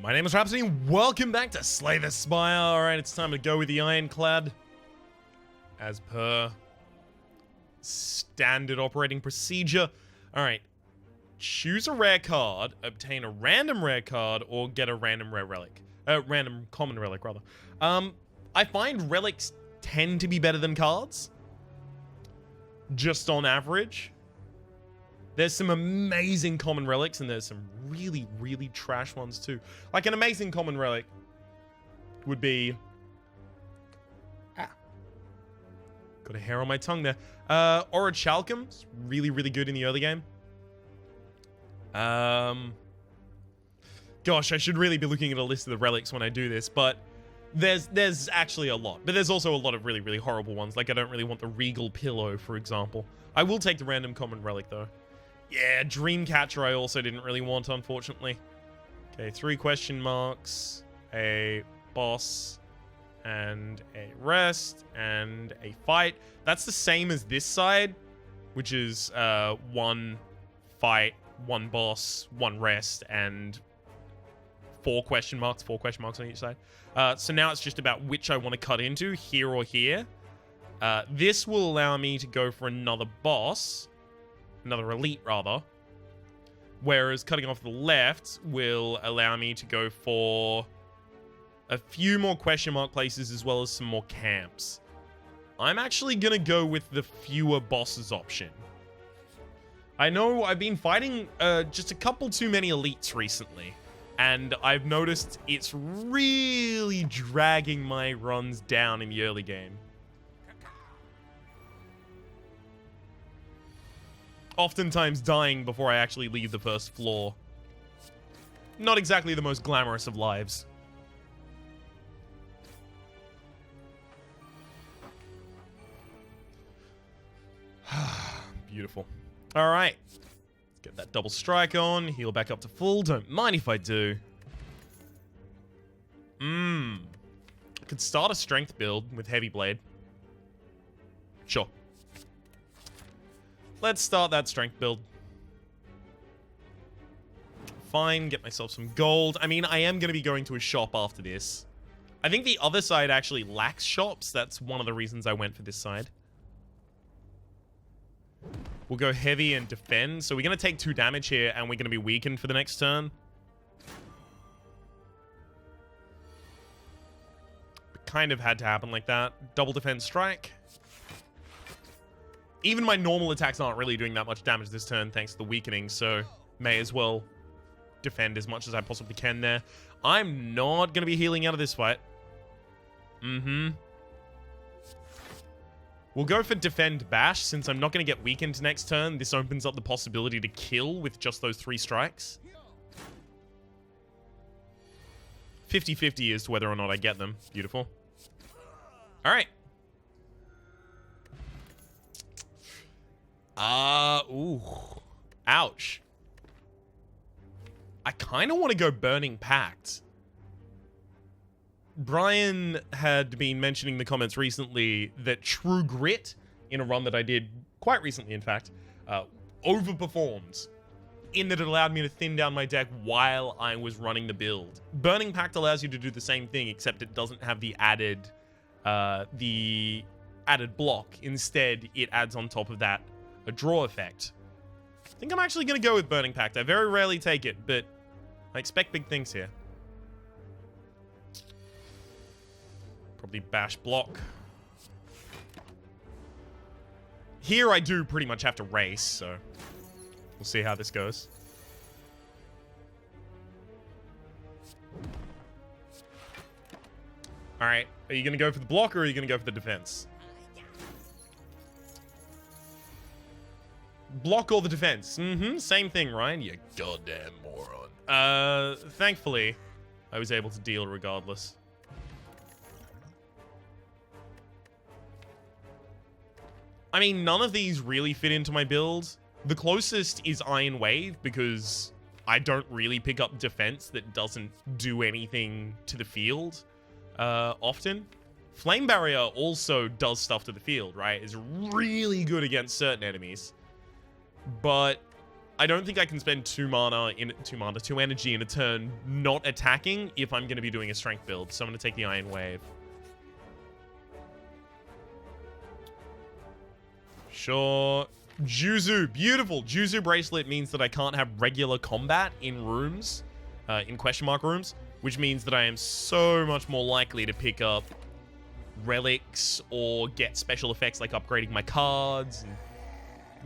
My name is Rhapsody, and welcome back to Slay the Spire. Alright, it's time to go with the Ironclad. As per standard operating procedure. Alright, choose a rare card, obtain a random rare card, or get a random rare relic. Random common relic, rather. I find relics tend to be better than cards. Just on average. There's some amazing common relics, and there's some really, really trash ones too. Like an amazing common relic would be... Got a hair on my tongue there. Orichalcum's really, really good in the early game. Gosh, I should really be looking at a list of the relics when I do this, but there's actually a lot. But there's also a lot of really, really horrible ones. Like, I don't really want the Regal Pillow, for example. I will take the random common relic, though. Yeah, Dreamcatcher I also didn't really want, unfortunately. Okay, 3 question marks, a boss, and a rest, and a fight. That's the same as this side, which is 1 fight, 1 boss, 1 rest, and 4 question marks on each side. So now it's just about which I want to cut into, here or here. This will allow me to go for another boss. Another elite, rather. Whereas cutting off the left will allow me to go for a few more question mark places as well as some more camps. I'm actually going to go with the fewer bosses option. I know I've been fighting just a couple too many elites recently, and I've noticed it's really dragging my runs down in the early game. Oftentimes dying before I actually leave the first floor. Not exactly the most glamorous of lives. Beautiful. Alright. Let's get that double strike on. Heal back up to full. Don't mind if I do. I could start a strength build with Heavy Blade. Sure. Let's start that strength build. Fine, get myself some gold. I mean, I am going to be going to a shop after this. I think the other side actually lacks shops. That's one of the reasons I went for this side. We'll go heavy and defend. So we're going to take 2 damage here, and we're going to be weakened for the next turn. It kind of had to happen like that. Double defense strike. Even my normal attacks aren't really doing that much damage this turn thanks to the weakening, so may as well defend as much as I possibly can there. I'm not going to be healing out of this fight. We'll go for Defend Bash, since I'm not going to get weakened next turn. This opens up the possibility to kill with just those 3 strikes. 50-50 as to whether or not I get them. Beautiful. Alright. Ooh. Ouch. I kind of want to go Burning Pact. Brian had been mentioning in the comments recently that True Grit, in a run that I did quite recently, in fact, overperformed in that it allowed me to thin down my deck while I was running the build. Burning Pact allows you to do the same thing, except it doesn't have the added block. Instead, it adds on top of that a draw effect. I think I'm actually going to go with Burning Pact. I very rarely take it, but I expect big things here. Probably bash block. Here I do pretty much have to race, so we'll see how this goes. Alright, are you going to go for the block or are you going to go for the defense? Block or the defense? Same thing, Ryan. You goddamn moron. Thankfully, I was able to deal regardless. I mean, none of these really fit into my build. The closest is Iron Wave, because I don't really pick up defense that doesn't do anything to the field often. Flame Barrier also does stuff to the field, right? It's really good against certain enemies. But I don't think I can spend two energy in a turn not attacking if I'm going to be doing a strength build. So I'm going to take the Iron Wave. Sure. Juzu, beautiful. Juzu bracelet means that I can't have regular combat in rooms, in question mark rooms, which means that I am so much more likely to pick up relics or get special effects like upgrading my cards and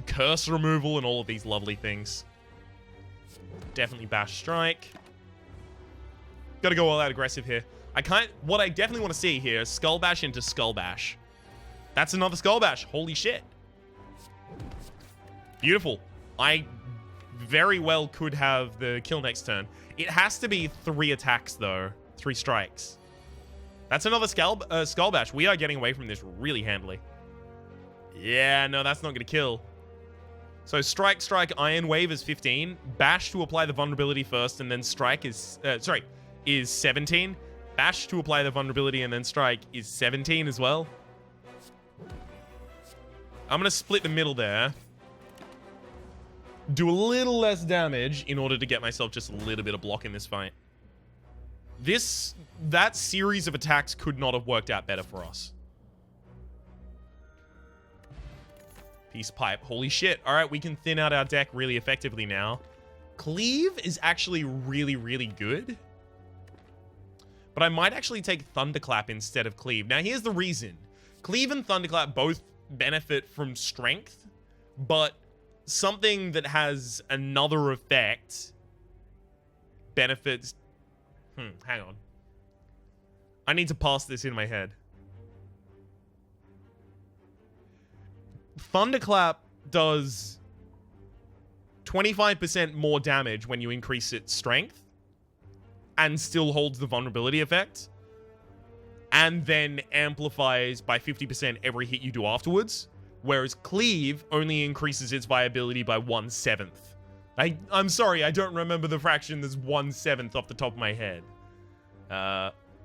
curse removal and all of these lovely things. Definitely bash strike. Gotta go all out aggressive here. What I definitely want to see here is skull bash into skull bash. That's another skull bash. Holy shit. Beautiful. I very well could have the kill next turn. It has to be 3 attacks, though. 3 strikes. That's another skull bash. We are getting away from this really handily. Yeah, no, that's not going to kill. So strike, Iron Wave is 15. Bash to apply the vulnerability first, and then strike is 17. Bash to apply the vulnerability, and then strike is 17 as well. I'm going to split the middle there. Do a little less damage in order to get myself just a little bit of block in this fight. That series of attacks could not have worked out better for us. Peace pipe. Holy shit. All right, we can thin out our deck really effectively now. Cleave is actually really, really good. But I might actually take Thunderclap instead of Cleave. Now, here's the reason. Cleave and Thunderclap both benefit from strength, but something that has another effect benefits... hang on. I need to pass this in my head. Thunderclap does 25% more damage when you increase its strength and still holds the vulnerability effect, and then amplifies by 50% every hit you do afterwards, whereas Cleave only increases its viability by 1/7. I'm sorry, I don't remember the fraction that's 1/7 off the top of my head.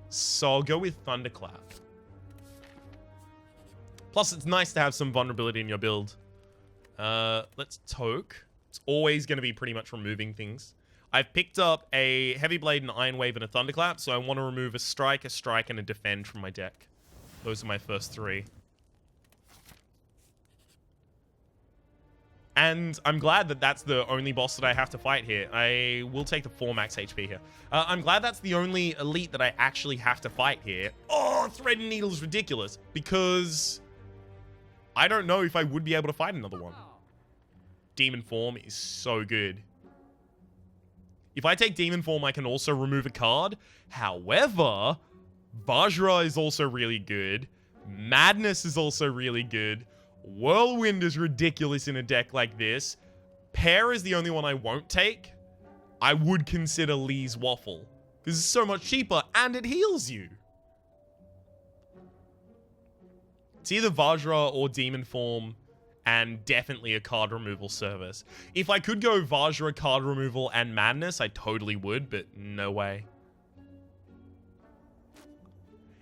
So I'll go with Thunderclap. Plus, it's nice to have some vulnerability in your build. Let's Toke. It's always going to be pretty much removing things. I've picked up a Heavy Blade, an Iron Wave, and a Thunderclap, so I want to remove a Strike, and a Defend from my deck. Those are my first 3. And I'm glad that that's the only boss that I have to fight here. I will take the 4 max HP here. I'm glad that's the only elite that I actually have to fight here. Oh, Thread and Needle is ridiculous, because I don't know if I would be able to fight another one. Demon Form is so good. If I take Demon Form, I can also remove a card. However, Vajra is also really good. Madness is also really good. Whirlwind is ridiculous in a deck like this. Pear is the only one I won't take. I would consider Lee's Waffle, because it's so much cheaper and it heals you. It's either Vajra or Demon Form, and definitely a card removal service. If I could go Vajra, card removal, and Madness, I totally would, but no way.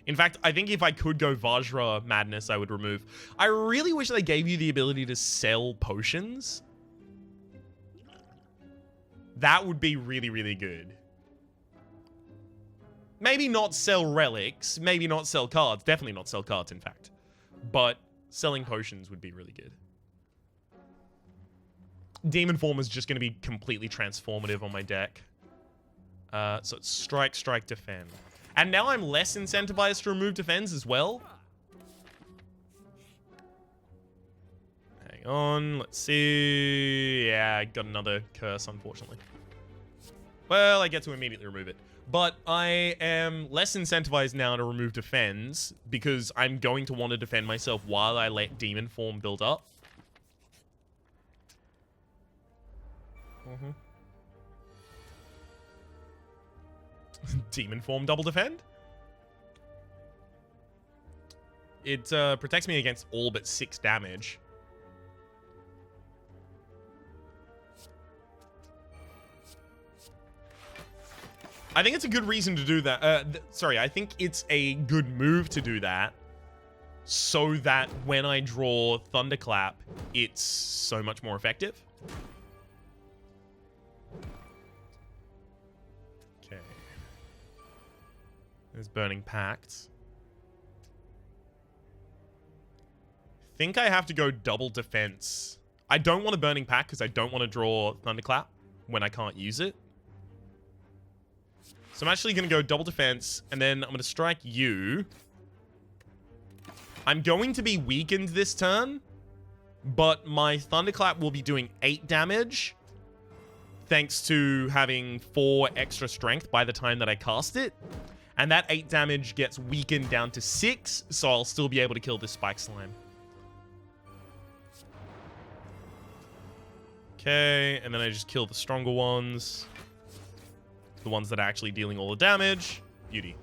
In fact, I think if I could go Vajra, Madness, I would remove. I really wish they gave you the ability to sell potions. That would be really, really good. Maybe not sell relics, maybe not sell cards, definitely not sell cards, in fact. But selling potions would be really good. Demon Form is just going to be completely transformative on my deck. So it's Strike, Defend. And now I'm less incentivized to remove defense as well. Hang on, let's see. Yeah, I got another curse, unfortunately. Well, I get to immediately remove it. But I am less incentivized now to remove defense because I'm going to want to defend myself while I let Demon Form build up. Demon Form double defend? It protects me against all but 6 damage. I think it's a good reason to do that. Sorry, I think it's a good move to do that, so that when I draw Thunderclap, it's so much more effective. Okay. There's Burning Pact. Think I have to go double defense. I don't want a Burning Pact because I don't want to draw Thunderclap when I can't use it. So I'm actually going to go double defense, and then I'm going to strike you. I'm going to be weakened this turn, but my Thunderclap will be doing 8 damage, thanks to having 4 extra strength by the time that I cast it. And that 8 damage gets weakened down to 6, so I'll still be able to kill this Spike Slime. Okay, and then I just kill the stronger ones. The ones that are actually dealing all the damage. Beauty.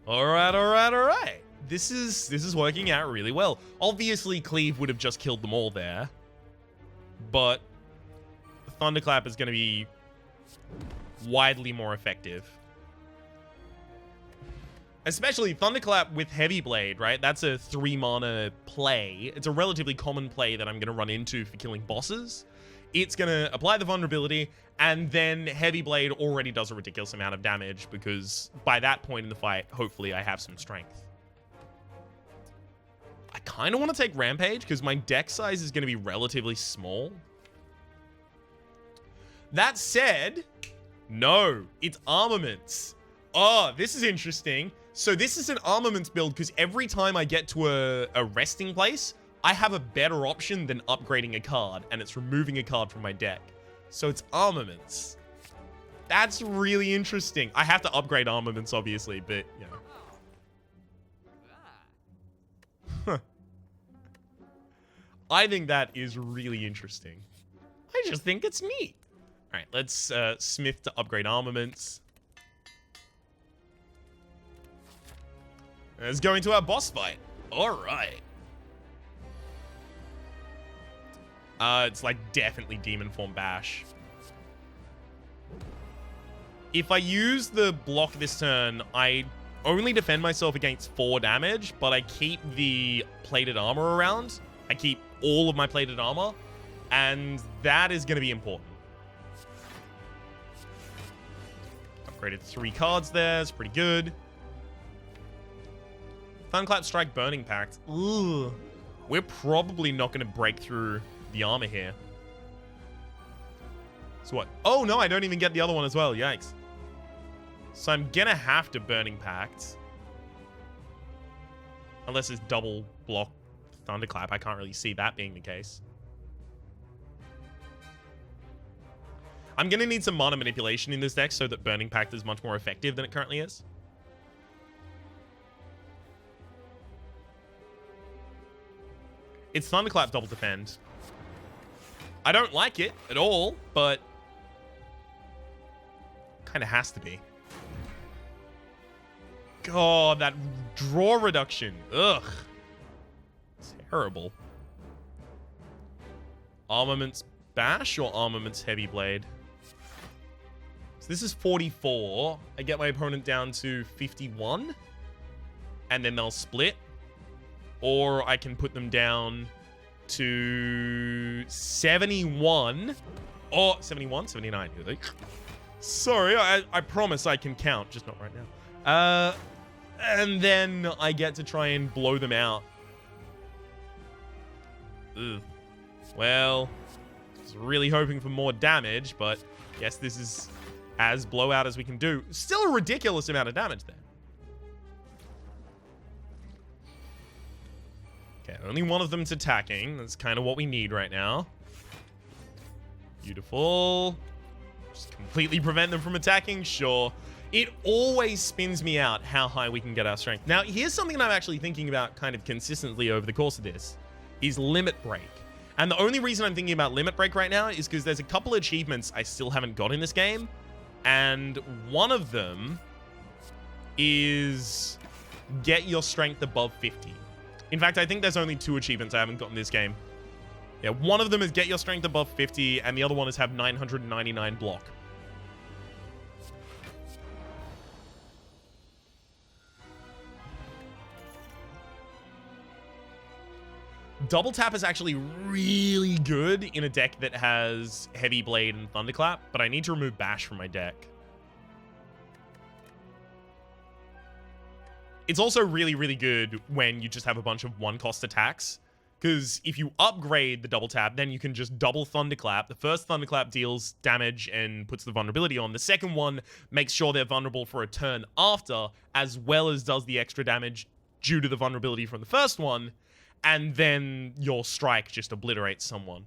Alright, alright, alright. This is working out really well. Obviously, Cleave would have just killed them all there. But Thunderclap is going to be widely more effective. Especially Thunderclap with Heavy Blade, right? That's a 3 mana play. It's a relatively common play that I'm going to run into for killing bosses. It's going to apply the vulnerability, and then Heavy Blade already does a ridiculous amount of damage because by that point in the fight, hopefully I have some strength. I kind of want to take Rampage because my deck size is going to be relatively small. That said, no, it's armaments. Oh, this is interesting. So this is an armaments build because every time I get to a resting place, I have a better option than upgrading a card, and it's removing a card from my deck. So it's armaments. That's really interesting. I have to upgrade armaments, obviously, but, you know. Huh. I think that is really interesting. I just think it's neat. All right, let's smith to upgrade armaments. Let's go into our boss fight. All right. It's like definitely Demon Form Bash. If I use the block this turn, I only defend myself against 4 damage, but I keep the plated armor around. I keep all of my plated armor, and that is going to be important. Upgraded 3 cards there. It's pretty good. Thunderclap, Strike, Burning Pact. Ooh. We're probably not going to break through the armor here. So what? Oh, no, I don't even get the other one as well. Yikes. So I'm going to have to Burning Pact. Unless it's double block Thunderclap. I can't really see that being the case. I'm going to need some mana manipulation in this deck so that Burning Pact is much more effective than it currently is. It's Thunderclap double defend. I don't like it at all, but kind of has to be. God, that draw reduction. Ugh. Terrible. Armaments Bash or Armaments Heavy Blade? So this is 44. I get my opponent down to 51. And then they'll split. Or I can put them down to 71. Or 71, 79. Sorry, I promise I can count, just not right now. And then I get to try and blow them out. Ugh. Well, I was really hoping for more damage, but yes, this is as blowout as we can do. Still a ridiculous amount of damage there. Okay, only one of them's attacking. That's kind of what we need right now. Beautiful. Just completely prevent them from attacking? Sure. It always spins me out how high we can get our strength. Now, here's something that I'm actually thinking about kind of consistently over the course of this, is Limit Break. And the only reason I'm thinking about Limit Break right now is because there's a couple of achievements I still haven't got in this game. And one of them is get your strength above 50. In fact, I think there's only 2 achievements I haven't got in this game. Yeah, one of them is get your strength above 50, and the other one is have 999 block. Double tap is actually really good in a deck that has Heavy Blade and Thunderclap, but I need to remove Bash from my deck. It's also really, really good when you just have a bunch of one-cost attacks, because if you upgrade the double tap, then you can just double Thunderclap. The first Thunderclap deals damage and puts the vulnerability on. The second one makes sure they're vulnerable for a turn after, as well as does the extra damage due to the vulnerability from the first one, and then your strike just obliterates someone.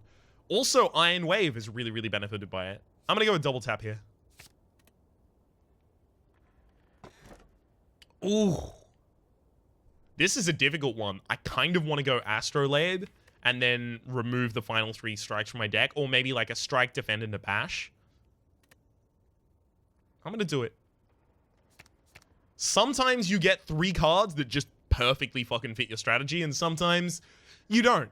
Also, Iron Wave is really, really benefited by it. I'm going to go with double tap here. Ooh. This is a difficult one. I kind of want to go Astrolabe and then remove the final 3 strikes from my deck, or maybe like a strike, defend, and a bash. I'm going to do it. Sometimes you get 3 cards that just perfectly fucking fit your strategy, and sometimes you don't.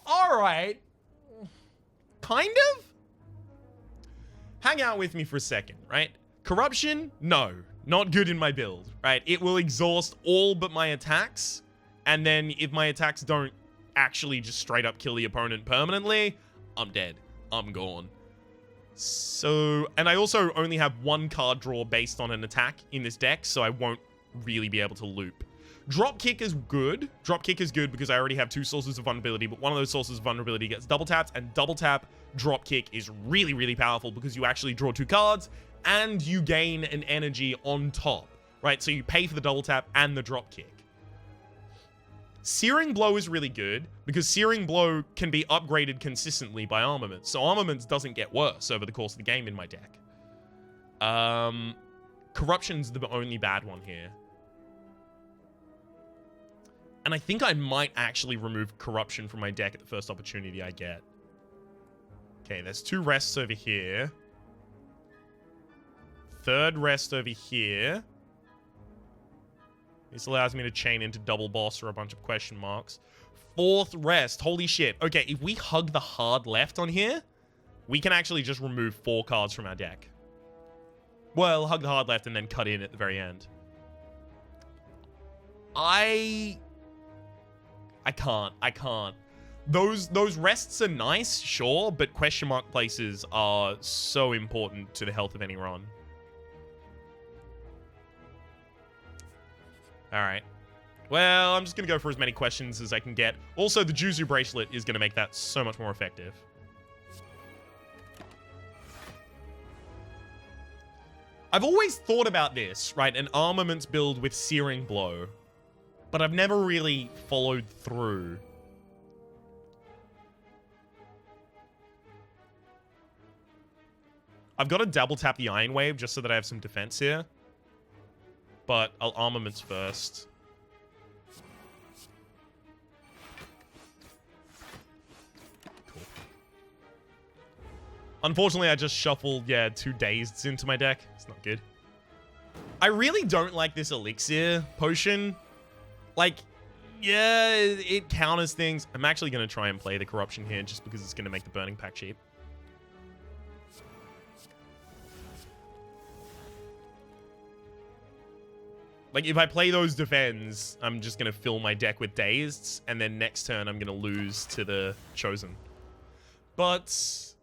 All right. Kind of? Hang out with me for a second, right? Corruption? No. Not good in my build, right? It will exhaust all but my attacks, and then if my attacks don't actually just straight up kill the opponent permanently, I'm dead. I'm gone. So, and I also only have 1 card draw based on an attack in this deck, so I won't really be able to loop. Dropkick is good. Dropkick is good because I already have 2 sources of vulnerability, but one of those sources of vulnerability gets double tapped, and double tap Dropkick is really, really powerful because you actually draw 2 cards and you gain an energy on top, right? So you pay for the double tap and the Dropkick. Searing Blow is really good because Searing Blow can be upgraded consistently by Armaments, so Armaments doesn't get worse over the course of the game in my deck. Corruption's the only bad one here. And I think I might actually remove Corruption from my deck at the first opportunity I get. Okay, there's 2 rests over here. 3rd rest over here. This allows me to chain into double boss or a bunch of question marks. 4th rest. Holy shit. Okay, if we hug the hard left on here, we can actually just remove 4 cards from our deck. Well, hug the hard left and then cut in at the very end. I can't. Those rests are nice, sure, but question mark places are so important to the health of any run. Alright. Well, I'm just going to go for as many questions as I can get. Also, the Juzu Bracelet is going to make that so much more effective. I've always thought about this, right? An Armaments build with Searing Blow. But I've never really followed through. I've got to double tap the Iron Wave just so that I have some defense here. But I'll Armaments first. Cool. Unfortunately, I just shuffled, 2 Dazeds into my deck. It's not good. I really don't like this Elixir potion. Like, yeah, it counters things. I'm actually going to try and play the Corruption here just because it's going to make the Burning Pack cheap. Like, if I play those defends, I'm just going to fill my deck with Dazeds, and then next turn I'm going to lose to the Chosen. But,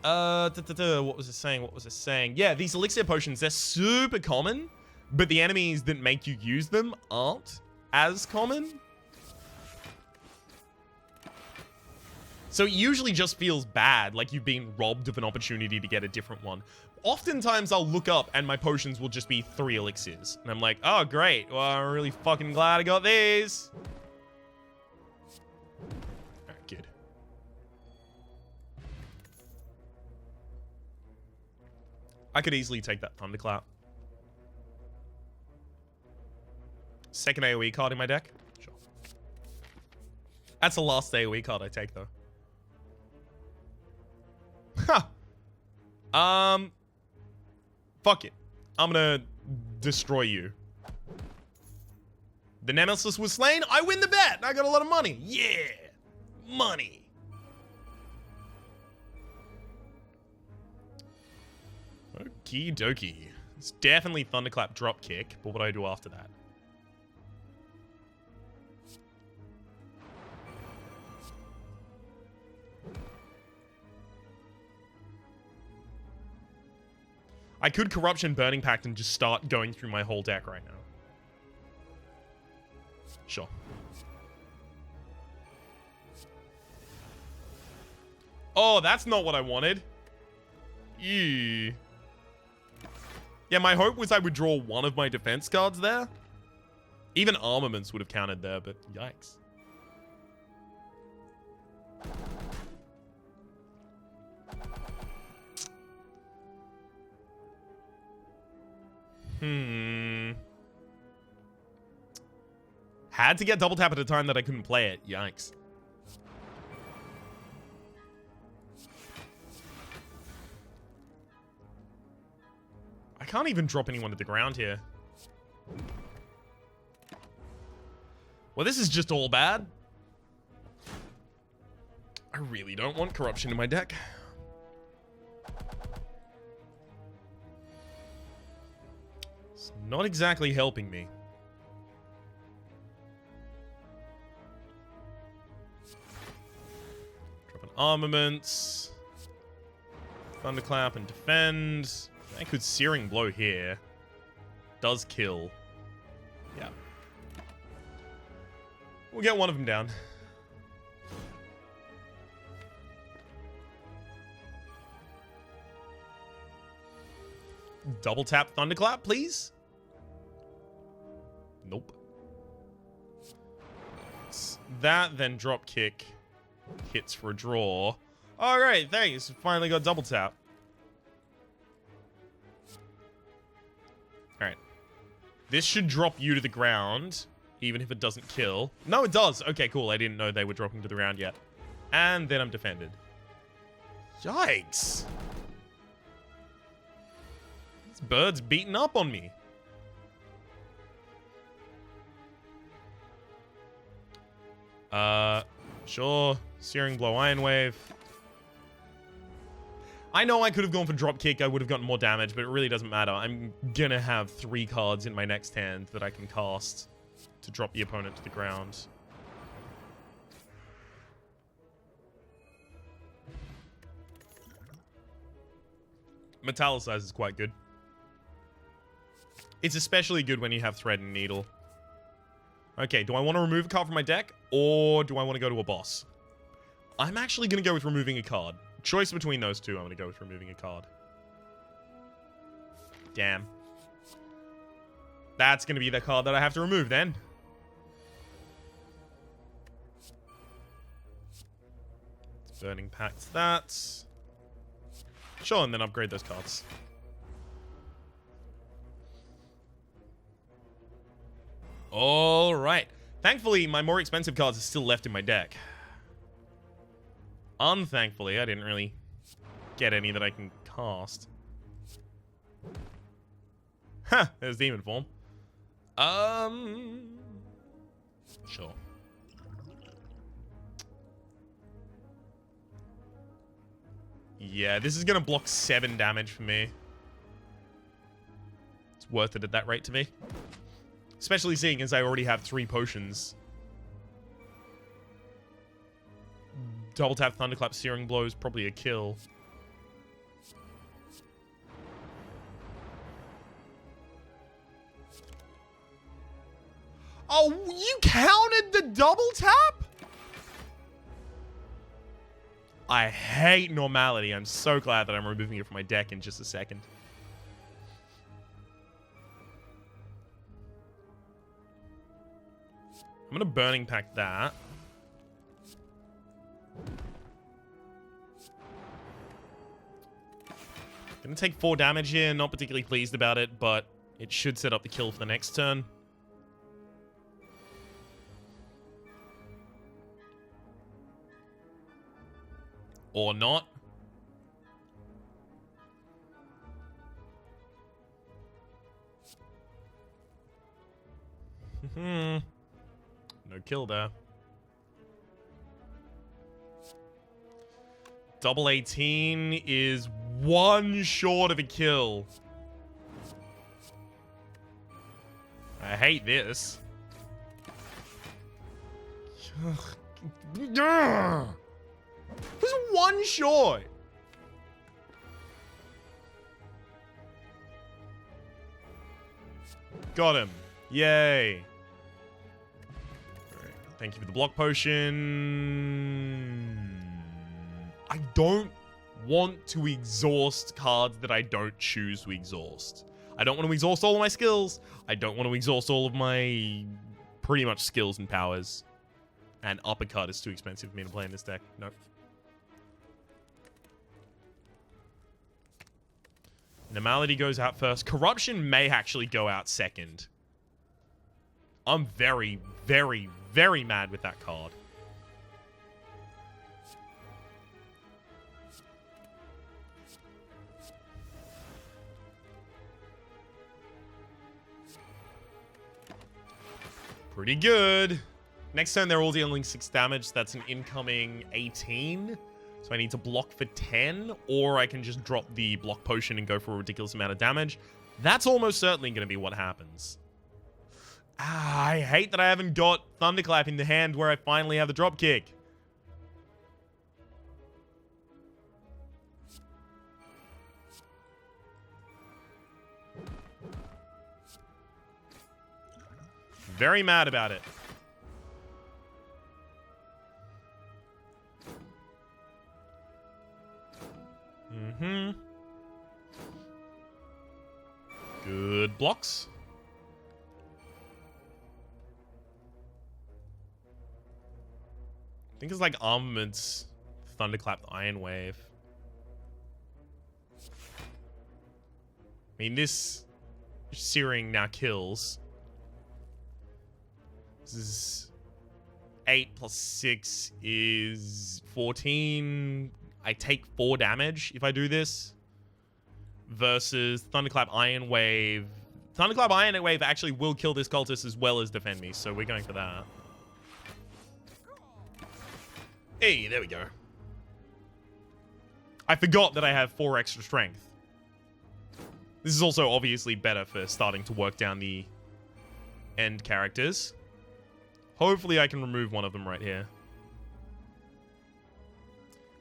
what was it saying? Yeah, these Elixir potions, they're super common, but the enemies that make you use them aren't as common. So it usually just feels bad, like you've been robbed of an opportunity to get a different one. Oftentimes I'll look up and my potions will just be 3 elixirs. And I'm like, oh great, well I'm really fucking glad I got these. Alright, good. I could easily take that Thunderclap. Second AoE card in my deck? Sure. That's the last AoE card I take, though. Huh. Fuck it. I'm gonna destroy you. The Nemesis was slain. I win the bet. I got a lot of money. Yeah. Money. Okie dokie. It's definitely Thunderclap drop kick, but what do I do after that? I could Corruption Burning Pact and just start going through my whole deck right now. Sure. Oh, that's not what I wanted. Ew. Yeah, my hope was I would draw one of my defense cards there. Even Armaments would have counted there, but yikes. Had to get double tap at a time that I couldn't play it. Yikes. I can't even drop anyone to the ground here. Well, this is just all bad. I really don't want Corruption in my deck. It's not exactly helping me. Drop an Armaments. Thunderclap and defend. I could Searing Blow here. Does kill. Yeah. We'll get one of them down. Double tap Thunderclap, please. Nope. That, then drop kick. Hits for a draw. Alright, thanks. Finally got double tap. Alright. This should drop you to the ground, even if it doesn't kill. No, it does. Okay, cool. I didn't know they were dropping to the ground yet. And then I'm defended. Yikes. This bird's beating up on me. Sure. Searing Blow, Iron Wave. I know I could have gone for drop kick. I would have gotten more damage, but it really doesn't matter. I'm gonna have 3 cards in my next hand that I can cast to drop the opponent to the ground. Metallicize is quite good. It's especially good when you have Thread and Needle. Okay, do I want to remove a card from my deck, or do I want to go to a boss? I'm actually going to go with removing a card. Choice between those two, I'm going to go with removing a card. Damn. That's going to be the card that I have to remove then. Burning Pact that. Sure, and then upgrade those cards. Alright. Thankfully, my more expensive cards are still left in my deck. Unthankfully, I didn't really get any that I can cast. Huh, there's Demon Form. Sure. Yeah, this is gonna block 7 damage for me. It's worth it at that rate to me. Especially seeing as I already have 3 potions. Double tap Thunderclap Searing Blow is probably a kill. Oh, you counted the double tap? I hate normality. I'm so glad that I'm removing it from my deck in just a second. I'm going to Burning Pact that. Going to take 4 damage here. Not particularly pleased about it, but it should set up the kill for the next turn. Or not. No kill there. Double 18 is 1 short of a kill. I hate this. Who's one short? Got him. Yay. Right. Thank you for the block potion. I don't want to exhaust cards that I don't choose to exhaust. I don't want to exhaust all of my skills. I don't want to exhaust all of my pretty much skills and powers. And uppercut is too expensive for me to play in this deck. Nope. Normality goes out first. Corruption may actually go out second. I'm very, very, very mad with that card. Pretty good. Next turn, they're all dealing 6 damage. That's an incoming 18. So I need to block for 10, or I can just drop the block potion and go for a ridiculous amount of damage. That's almost certainly going to be what happens. I hate that I haven't got Thunderclap in the hand where I finally have the drop kick. Very mad about it. Good blocks. I think it's like armaments, Thunderclap, Iron Wave. I mean, this Searing now kills. This is 8 plus 6 is 14. I take 4 damage if I do this. Versus Thunderclap, Iron Wave. Thunderclap, Iron Wave actually will kill this cultist as well as defend me, so we're going for that. Hey, there we go. I forgot that I have 4 extra strength. This is also obviously better for starting to work down the end characters. Hopefully I can remove one of them right here.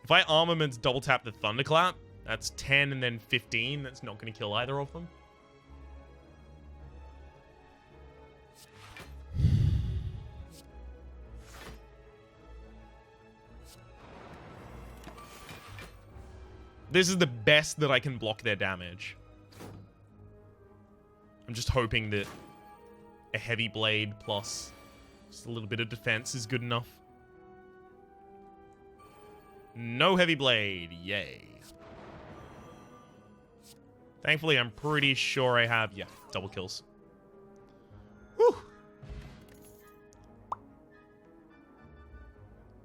If I armaments double tap the Thunderclap, that's 10 and then 15. That's not going to kill either of them. This is the best that I can block their damage. I'm just hoping that a heavy blade plus just a little bit of defense is good enough. No heavy blade. Yay. Thankfully, I'm pretty sure I have, yeah, double kills. Whew.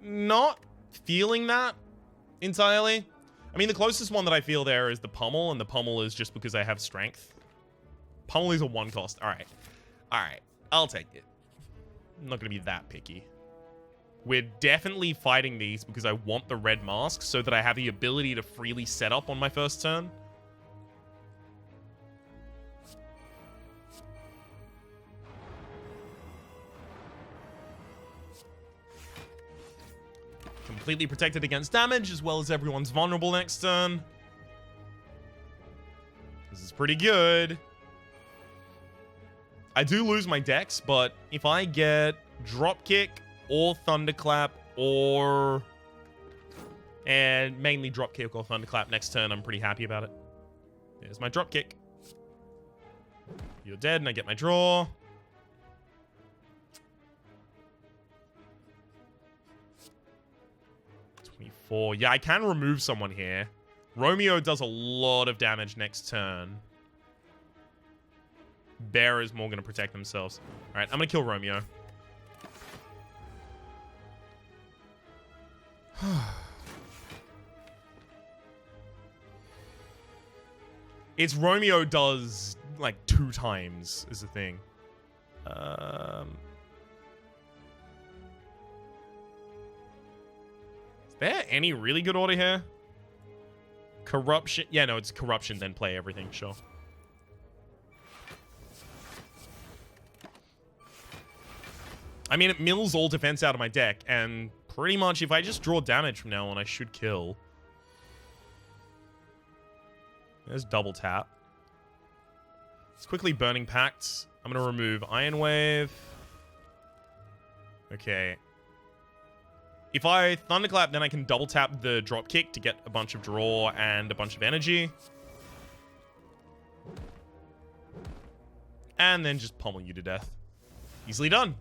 Not feeling that entirely. I mean, the closest one that I feel there is the Pummel, and the Pummel is just because I have strength. Pummel is a 1 cost. Alright. Alright. I'll take it. I'm not going to be that picky. We're definitely fighting these because I want the red mask so that I have the ability to freely set up on my first turn. Completely protected against damage, as well as everyone's vulnerable next turn. This is pretty good. I do lose my dex, but if I get Dropkick or Thunderclap or... and mainly Dropkick or Thunderclap next turn, I'm pretty happy about it. There's my Dropkick. You're dead, and I get my draw. Yeah, I can remove someone here. Romeo does a lot of damage next turn. Bear is more going to protect themselves. All right, I'm going to kill Romeo. It's Romeo does like 2 times is the thing. Is there any really good order here? Corruption. Yeah, no, it's corruption, then play everything, sure. I mean, it mills all defense out of my deck, and pretty much if I just draw damage from now on, I should kill. There's double tap. Let's quickly Burning Pact. I'm going to remove Iron Wave. Okay. If I Thunderclap, then I can double tap the drop kick to get a bunch of draw and a bunch of energy. And then just pummel you to death. Easily done.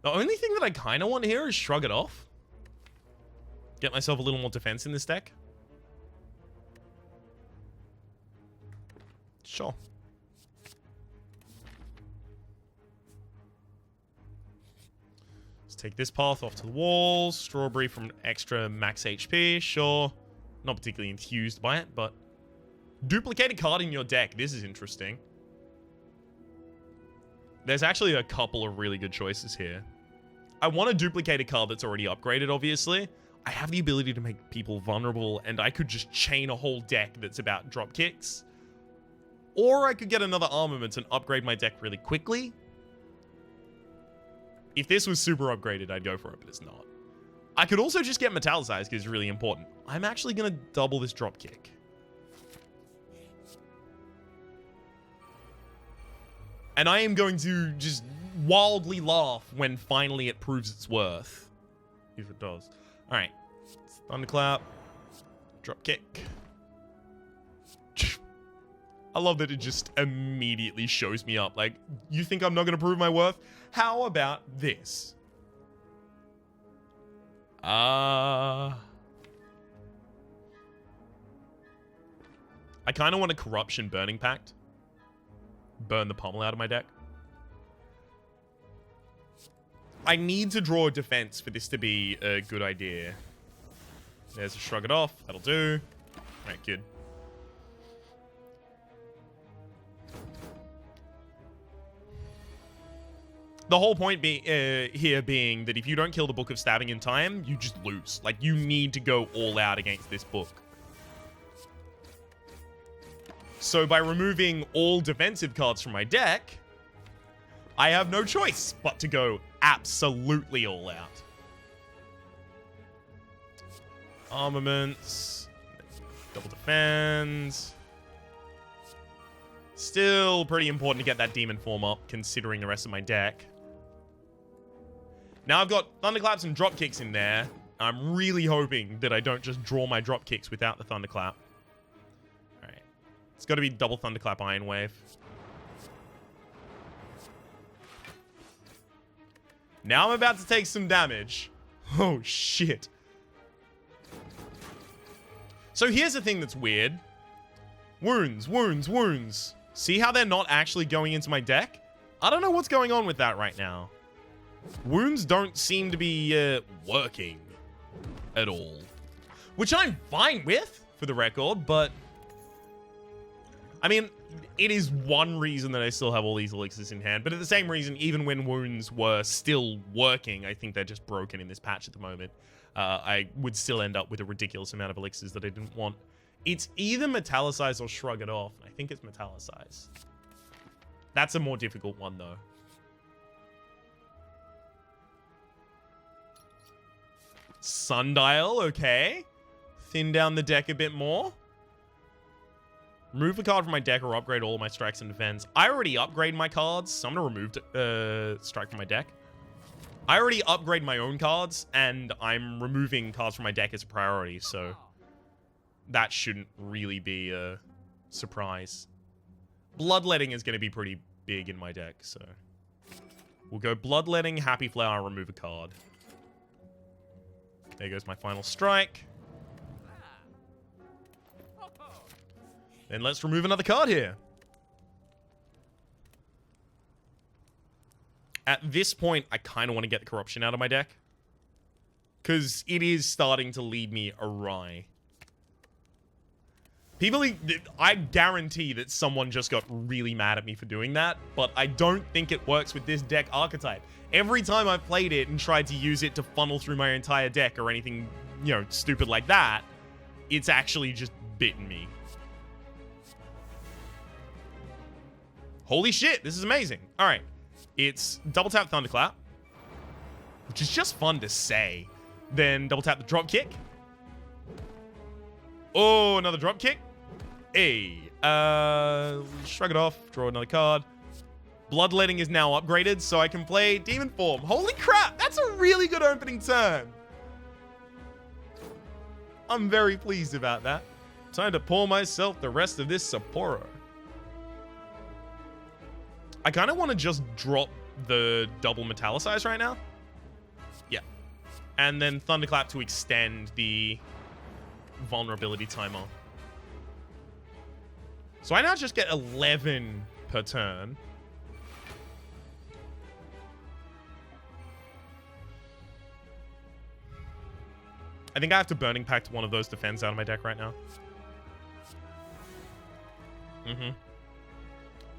The only thing that I kind of want here is Shrug It Off. Get myself a little more defense in this deck. Sure. Let's take this path off to the wall. Strawberry from extra max HP. Sure. Not particularly enthused by it, but... Duplicate a card in your deck. This is interesting. There's actually a couple of really good choices here. I want to duplicate a card that's already upgraded, obviously. I have the ability to make people vulnerable, and I could just chain a whole deck that's about drop kicks. Or I could get another armament and upgrade my deck really quickly. If this was super upgraded, I'd go for it, but it's not. I could also just get Metallicized, because it's really important. I'm actually going to double this drop kick. And I am going to just wildly laugh when finally it proves its worth. If it does. Alright. Thunderclap. Drop kick. I love that it just immediately shows me up. Like, you think I'm not going to prove my worth? How about this? I kind of want a Corruption Burning Pact. Burn the pommel out of my deck. I need to draw a defense for this to be a good idea. There's a Shrug It Off. That'll do. Alright, good. The whole point here being that if you don't kill the Book of Stabbing in time, you just lose. Like, you need to go all out against this book. So by removing all defensive cards from my deck, I have no choice but to go absolutely all out. Armaments. Double defense. Still pretty important to get that demon form up, considering the rest of my deck. Now I've got Thunderclaps and drop kicks in there. I'm really hoping that I don't just draw my drop kicks without the Thunderclap. Alright. It's got to be double Thunderclap Iron Wave. Now I'm about to take some damage. Oh, shit. So here's the thing that's weird. Wounds, wounds, wounds. See how they're not actually going into my deck? I don't know what's going on with that right now. Wounds don't seem to be working at all. Which I'm fine with, for the record, but... I mean, it is one reason that I still have all these elixirs in hand, but at the same reason, even when wounds were still working, I think they're just broken in this patch at the moment. I would still end up with a ridiculous amount of elixirs that I didn't want. It's either Metallicize or Shrug It Off. I think it's Metallicize. That's a more difficult one, though. Sundial, okay. Thin down the deck a bit more. Remove a card from my deck or upgrade all of my strikes and defense. I already upgrade my cards, so I'm going to remove strike from my deck. I already upgrade my own cards, and I'm removing cards from my deck as a priority, so that shouldn't really be a surprise. Bloodletting is going to be pretty big in my deck, so we'll go Bloodletting, Happy Flower, remove a card. There goes my final strike. Then let's remove another card here. At this point, I kind of want to get the Corruption out of my deck, because it is starting to lead me awry. I guarantee that someone just got really mad at me for doing that, but I don't think it works with this deck archetype. Every time I've played it and tried to use it to funnel through my entire deck or anything, you know, stupid like that, it's actually just bitten me. Holy shit, this is amazing. All right. It's double tap Thunderclap, which is just fun to say. Then double tap the drop kick. Oh, another drop kick. Hey, shrug it off, draw another card. Bloodletting is now upgraded, so I can play Demon Form. Holy crap, that's a really good opening turn. I'm very pleased about that. Time to pour myself the rest of this Sapporo. I kind of want to just drop the double Metallicize right now. Yeah. And then Thunderclap to extend the vulnerability timer. So I now just get 11 per turn. I think I have to Burning Pact one of those defense out of my deck right now.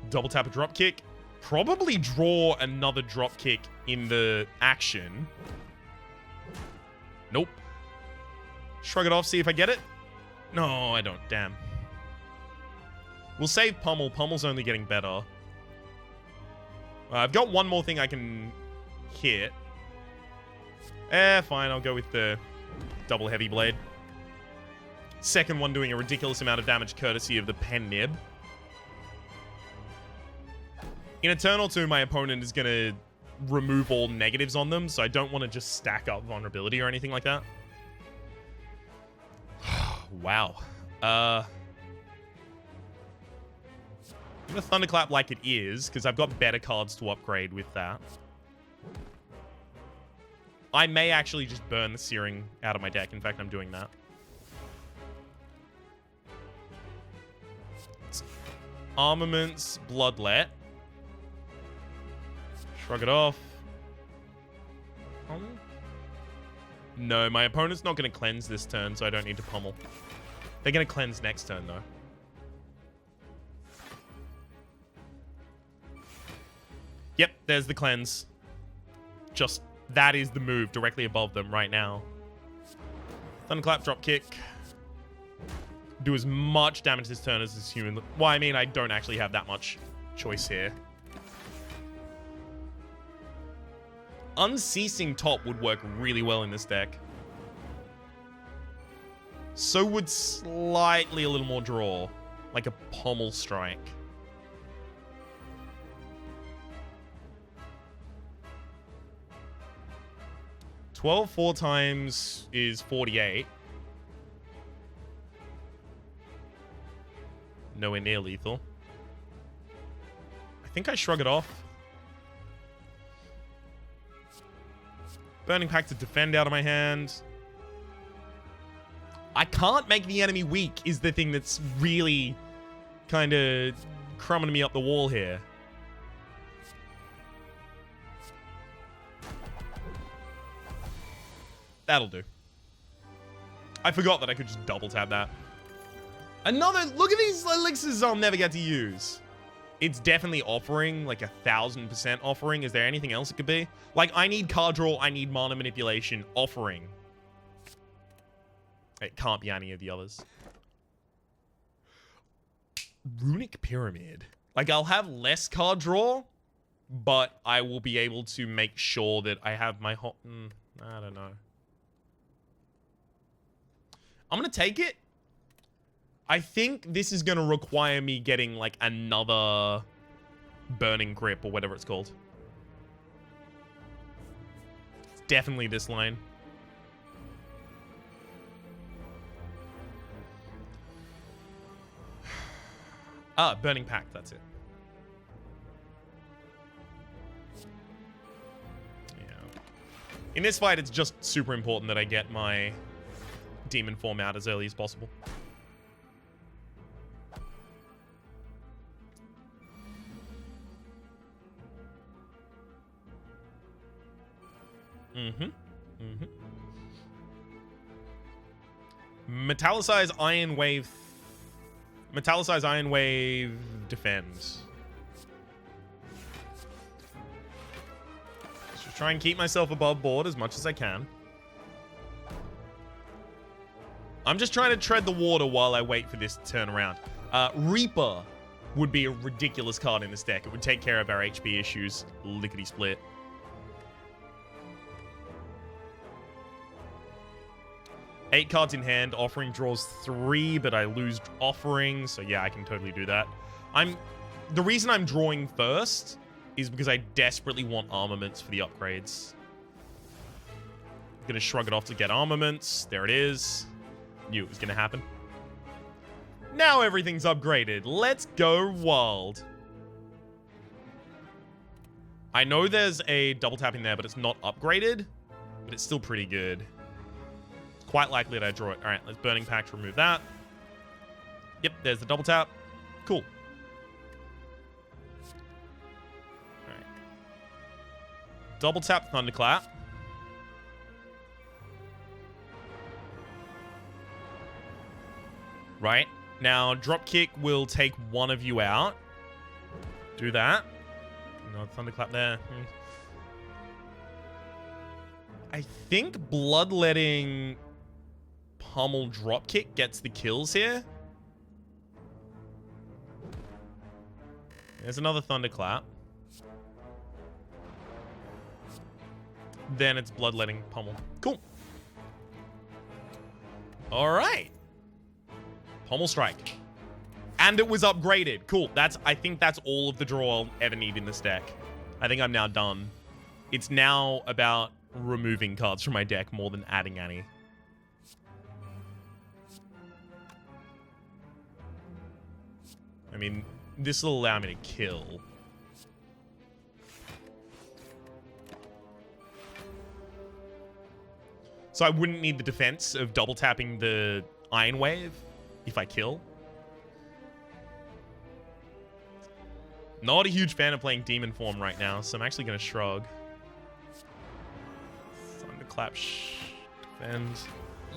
Double tap a drop kick. Probably draw another drop kick in the action. Nope. Shrug it off, see if I get it. No, I don't. Damn. We'll save Pummel. Pummel's only getting better. I've got one more thing I can hit. Fine. I'll go with the double Heavy Blade. Second one doing a ridiculous amount of damage courtesy of the Pen Nib. In a turn or two, my opponent is going to remove all negatives on them, so I don't want to just stack up vulnerability or anything like that. Wow. I'm going to Thunderclap like it is, because I've got better cards to upgrade with that. I may actually just burn the Searing out of my deck. In fact, I'm doing that. It's Armaments, Bloodlet. Shrug it off. No, my opponent's not going to cleanse this turn, so I don't need to pummel. They're going to cleanse next turn, though. Yep, there's the cleanse. Just, that is the move directly above them right now. Thunderclap, drop kick. Do as much damage this turn as this human. Well, I mean, I don't actually have that much choice here. Unceasing Top would work really well in this deck. So would slightly a little more draw. Like a Pommel Strike. $12 4 times is 48. Nowhere near lethal. I think I shrug it off. Burning Pact to defend out of my hand. I can't make the enemy weak is the thing that's really kind of crumbing me up the wall here. That'll do. I forgot that I could just double tap that. Another, look at these elixirs I'll never get to use. It's definitely offering, like 1,000% offering. Is there anything else it could be? Like, I need card draw, I need mana manipulation, offering. It can't be any of the others. Runic Pyramid. Like, I'll have less card draw, but I will be able to make sure that I have my hot... I don't know. I'm going to take it. I think this is going to require me getting, like, another Burning Grip or whatever it's called. It's definitely this line. Burning Pact, that's it. Yeah. In this fight, it's just super important that I get my Demon Form out as early as possible. Metallicize Iron Wave. Metallicize Iron Wave defends. Just try and keep myself above board as much as I can. I'm just trying to tread the water while I wait for this to turn around. Reaper. would be a ridiculous card in this deck. It would take care of our HP issues, lickety-split. Eight cards in hand. Offering draws 3, but I lose offering, so yeah, I can totally do that. The reason I'm drawing first is because I desperately want armaments for the upgrades. I'm gonna shrug it off to get armaments. There it is. Knew it was gonna happen. Now everything's upgraded. Let's go wild. I know there's a double tap in there, but it's not upgraded. But it's still pretty good. It's quite likely that I draw it. All right, let's Burning Pact, remove that. Yep, there's the double tap. Cool. All right. Double tap Thunderclap. Right. Now, Dropkick will take one of you out. Do that. Another Thunderclap there. I think Bloodletting Pummel Dropkick gets the kills here. There's another Thunderclap. Then it's Bloodletting Pummel. Cool. All right. Pommel Strike. And it was upgraded. Cool. I think that's all of the draw I'll ever need in this deck. I think I'm now done. It's now about removing cards from my deck more than adding any. I mean, this will allow me to kill. So I wouldn't need the defense of double tapping the Iron Wave if I kill. Not a huge fan of playing Demon Form right now, so I'm actually going to shrug. Thunderclap, defend.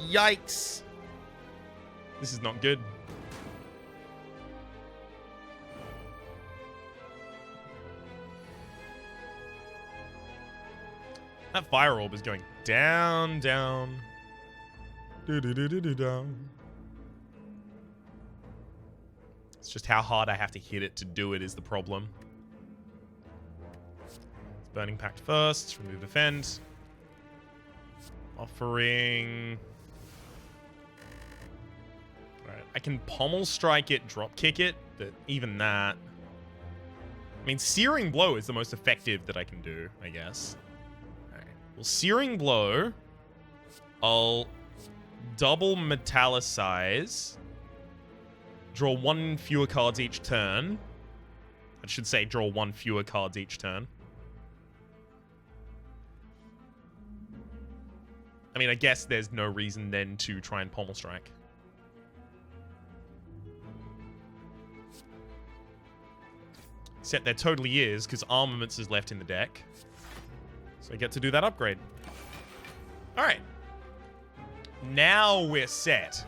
Yikes! This is not good. That Fire Orb is going down, down. Down. It's just how hard I have to hit it to do it is the problem. It's Burning Pact first. Remove defend. Offering. Alright, I can Pommel Strike it, Drop Kick it, but even that. I mean, Searing Blow is the most effective that I can do, I guess. Alright. Well, Searing Blow. I'll double Metallicize. Draw 1 fewer cards each turn. I should say draw 1 fewer cards each turn. I mean, I guess there's no reason then to try and Pommel Strike. Except there totally is, because Armaments is left in the deck. So I get to do that upgrade. Alright. Now we're set.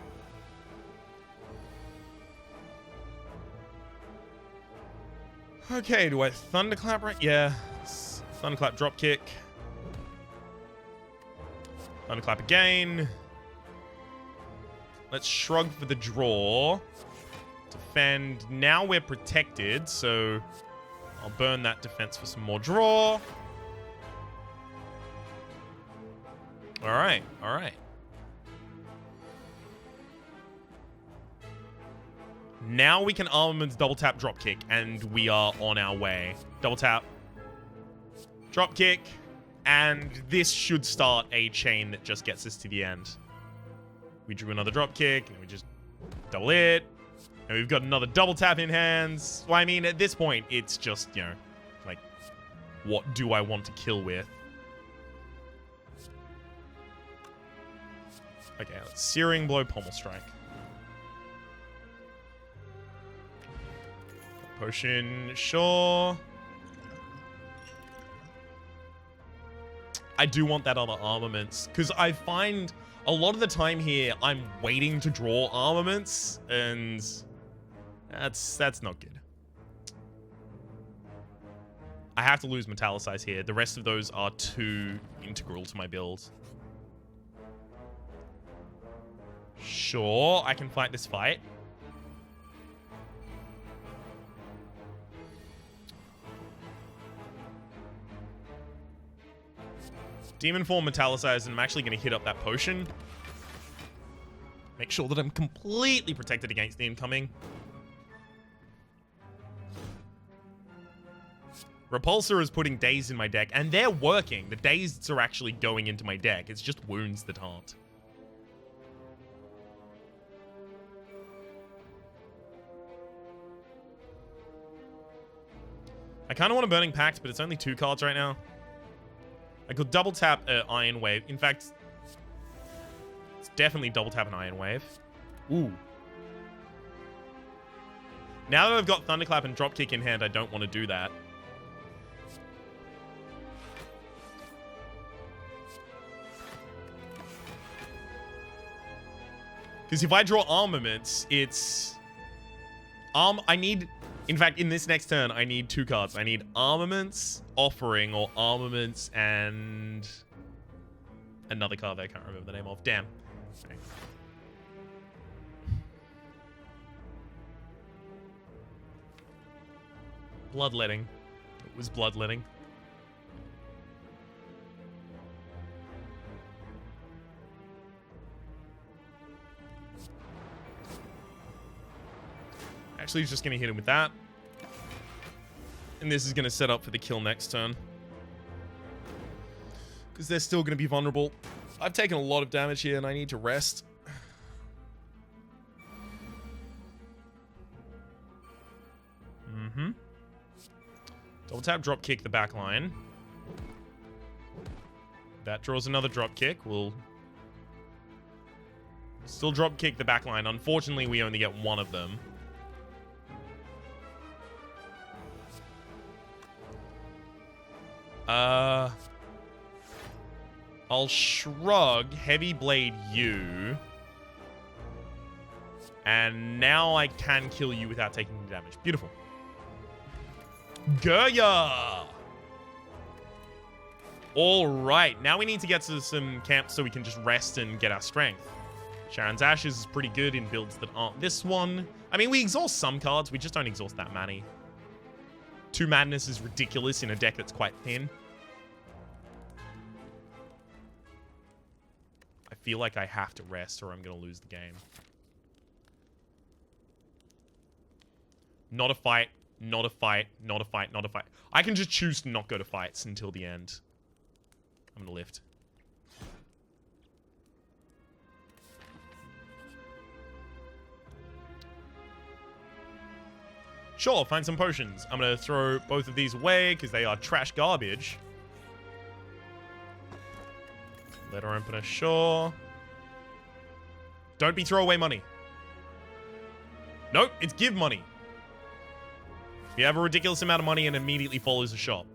Okay, do I Thunderclap right? Yeah. Thunderclap, Dropkick. Thunderclap again. Let's shrug for the draw. Defend. Now we're protected, so I'll burn that defense for some more draw. Alright, alright. Now we can Armaments double tap, drop kick, and we are on our way. Double tap, drop kick, and this should start a chain that just gets us to the end. We drew another drop kick, and we just double it, and we've got another double tap in hands. Well, I mean, at this point, it's just, you know, like, what do I want to kill with? Okay, let's Searing Blow, Pommel Strike. Potion, sure. I do want that other Armaments, because I find a lot of the time here, I'm waiting to draw Armaments, and that's not good. I have to lose Metallicize here. The rest of those are too integral to my build. Sure, I can fight this fight. Demon Form Metallicized, and I'm actually going to hit up that potion. Make sure that I'm completely protected against the incoming. Repulsor is putting Dazed in my deck, and they're working. The Dazeds are actually going into my deck. It's just wounds that aren't. I kind of want a Burning Pact, but it's only 2 cards right now. I could double tap Iron Wave. In fact, it's definitely double tap an Iron Wave. Ooh. Now that I've got Thunderclap and Dropkick in hand, I don't want to do that. Because if I draw Armaments, it's... I need... In fact, in this next turn, I need 2 cards. I need Armaments, Offering, or Armaments, and... another card that I can't remember the name of. Damn. Okay. Bloodletting. It was Bloodletting. Actually, he's just going to hit him with that. And this is going to set up for the kill next turn. Because they're still going to be vulnerable. I've taken a lot of damage here and I need to rest. Double tap, drop kick the back line. That draws another drop kick. We'll still drop kick the back line. Unfortunately, we only get one of them. I'll shrug, Heavy Blade you. And now I can kill you without taking damage. Beautiful. Gurya! Alright, now we need to get to some camps so we can just rest and get our strength. Sharon's Ashes is pretty good in builds that aren't this one. I mean, we exhaust some cards, we just don't exhaust that many. 2 Madness is ridiculous in a deck that's quite thin. I feel like I have to rest or I'm going to lose the game. Not a fight, not a fight, not a fight, not a fight. I can just choose to not go to fights until the end. I'm going to lift. Sure, find some potions. I'm going to throw both of these away because they are trash garbage. Letter opener, sure. Don't be throwaway money. Nope, it's give money. You have a ridiculous amount of money and immediately follows a shop.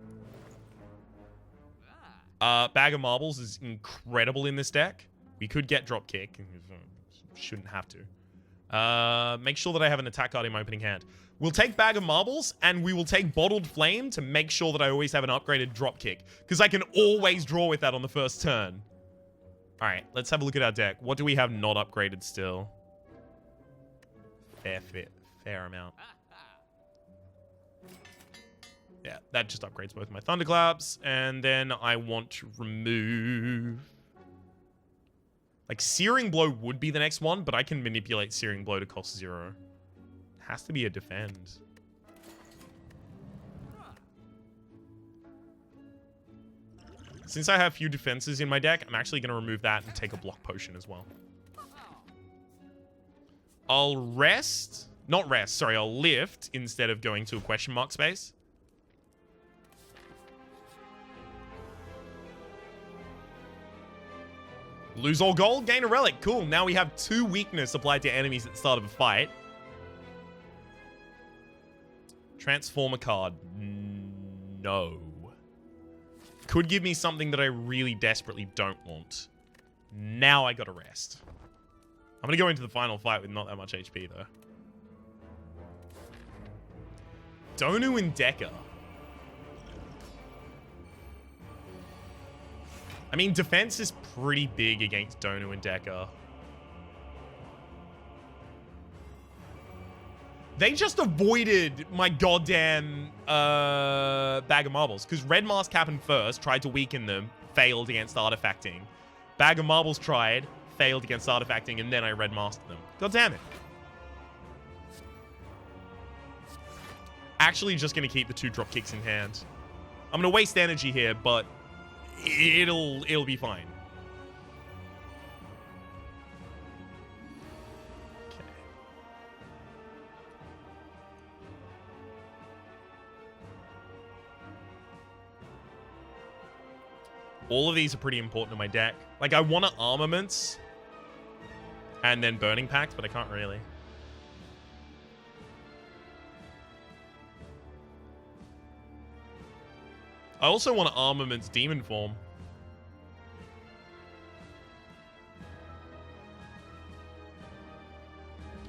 Bag of Marbles is incredible in this deck. We could get Dropkick. Shouldn't have to. Make sure that I have an attack card in my opening hand. We'll take Bag of Marbles, and we will take Bottled Flame to make sure that I always have an upgraded Dropkick. Because I can always draw with that on the first turn. Alright, let's have a look at our deck. What do we have not upgraded still? Fair amount. Yeah, that just upgrades both my Thunderclaps. And then I want to remove... Like, Searing Blow would be the next one, but I can manipulate Searing Blow to cost 0. It has to be a defend. Since I have few defenses in my deck, I'm actually going to remove that and take a block potion as well. I'll rest. Not rest, sorry, I'll lift instead of going to a question mark space. Lose all gold, gain a relic. Cool. Now we have 2 weakness applied to enemies at the start of a fight. Transform a card. No. Could give me something that I really desperately don't want. Now I gotta rest. I'm gonna go into the final fight with not that much HP, though. Donu and Decker. I mean, defense is pretty big against Donu and Decker. They just avoided my goddamn Bag of Marbles. Because Red Mask happened first, tried to weaken them, failed against artifacting. Bag of Marbles tried, failed against artifacting, and then I red mastered them. God damn it. Actually just going to keep the 2 drop kicks in hand. I'm going to waste energy here, but it'll be fine. Okay. All of these are pretty important in my deck. Like, I want to Armaments and then Burning Pact, but I can't really. I also want to Armaments Demon Form.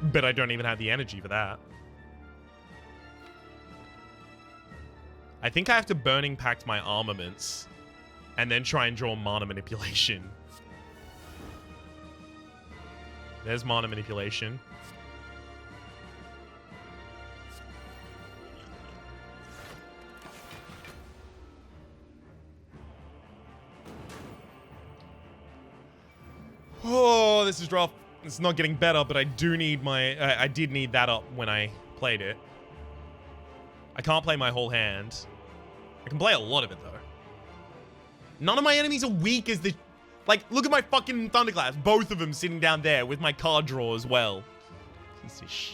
But I don't even have the energy for that. I think I have to Burning Pact my Armaments and then try and draw Mana Manipulation. There's Mana Manipulation. Oh, this is rough. It's not getting better, but I do need my... I did need that up when I played it. I can't play my whole hand. I can play a lot of it, though. None of my enemies are weak as the... Like, look at my fucking Thunderclaps. Both of them sitting down there with my card draw as well. Piece of sh...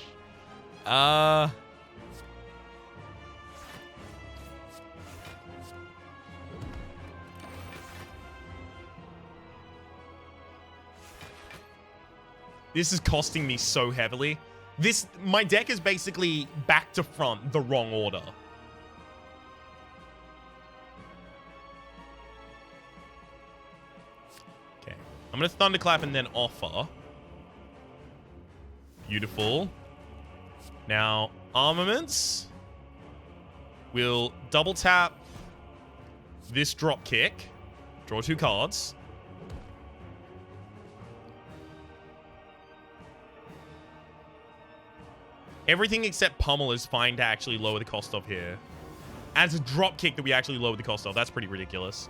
This is costing me so heavily. My deck is basically back to front, the wrong order. Okay. I'm going to Thunderclap and then Offer. Beautiful. Now, Armaments. We'll double tap this drop kick. Draw 2 cards. Everything except Pummel is fine to actually lower the cost of here. And it's a drop kick that we actually lower the cost of. That's pretty ridiculous.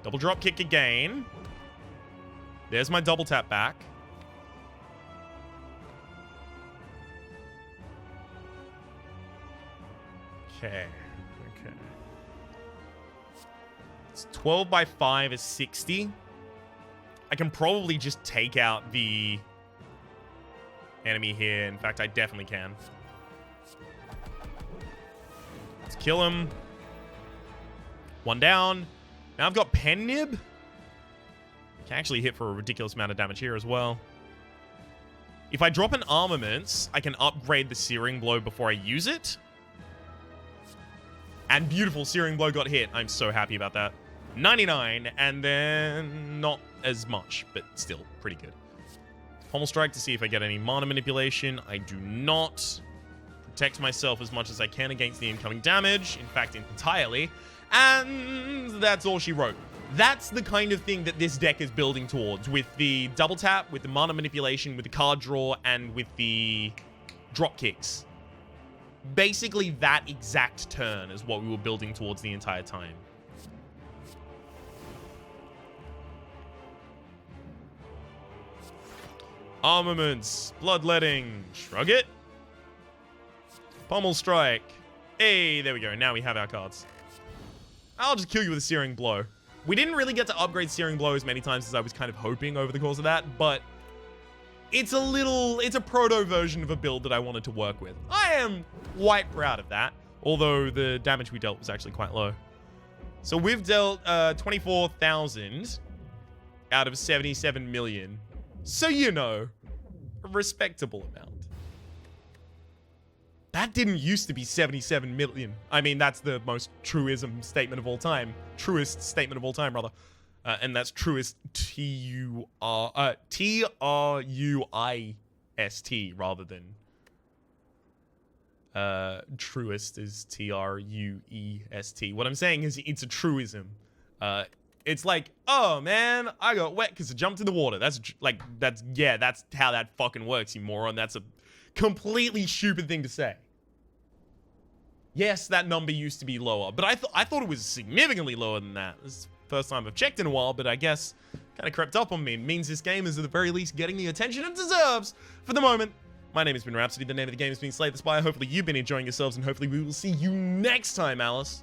Double drop kick again. There's my double tap back. Okay. Okay. It's 12 by 5 is 60. I can probably just take out the enemy here. In fact, I definitely can. Let's kill him. 1 down. Now I've got Pen Nib. Can actually hit for a ridiculous amount of damage here as well. If I drop an Armaments, I can upgrade the Searing Blow before I use it. And beautiful, Searing Blow got hit. I'm so happy about that. 99, and then not as much, but still pretty good. Pommel Strike to see if I get any Mana Manipulation. I do not. Protect myself as much as I can against the incoming damage. In fact, entirely. And that's all she wrote. That's the kind of thing that this deck is building towards. With the double tap, with the Mana Manipulation, with the card draw, and with the drop kicks. Basically, that exact turn is what we were building towards the entire time. Armaments, Bloodletting, shrug it. Pommel Strike. Hey, there we go. Now we have our cards. I'll just kill you with a Searing Blow. We didn't really get to upgrade Searing Blow as many times as I was kind of hoping over the course of that, but it's a proto version of a build that I wanted to work with. I am quite proud of that, although the damage we dealt was actually quite low. So we've dealt 24,000 out of 77 million. So, you know, a respectable amount. That didn't used to be 77 million. I mean, that's the most truism statement of all time. Truest statement of all time, rather. And that's truest T-R-U-I-S-T rather than truest is T-R-U-E-S-T. What I'm saying is it's a truism. It's like, oh man, I got wet because I jumped in the water. That's how that fucking works, you moron. That's a completely stupid thing to say. Yes, that number used to be lower, but I thought it was significantly lower than that. It's First time I've checked in a while, but I guess kind of crept up on me. It means this game is at the very least getting the attention it deserves for the moment. My name has been Rhapsody. The name of the game has been Slay the Spire. Hopefully you've been enjoying yourselves, and hopefully we will see you next time, Alice.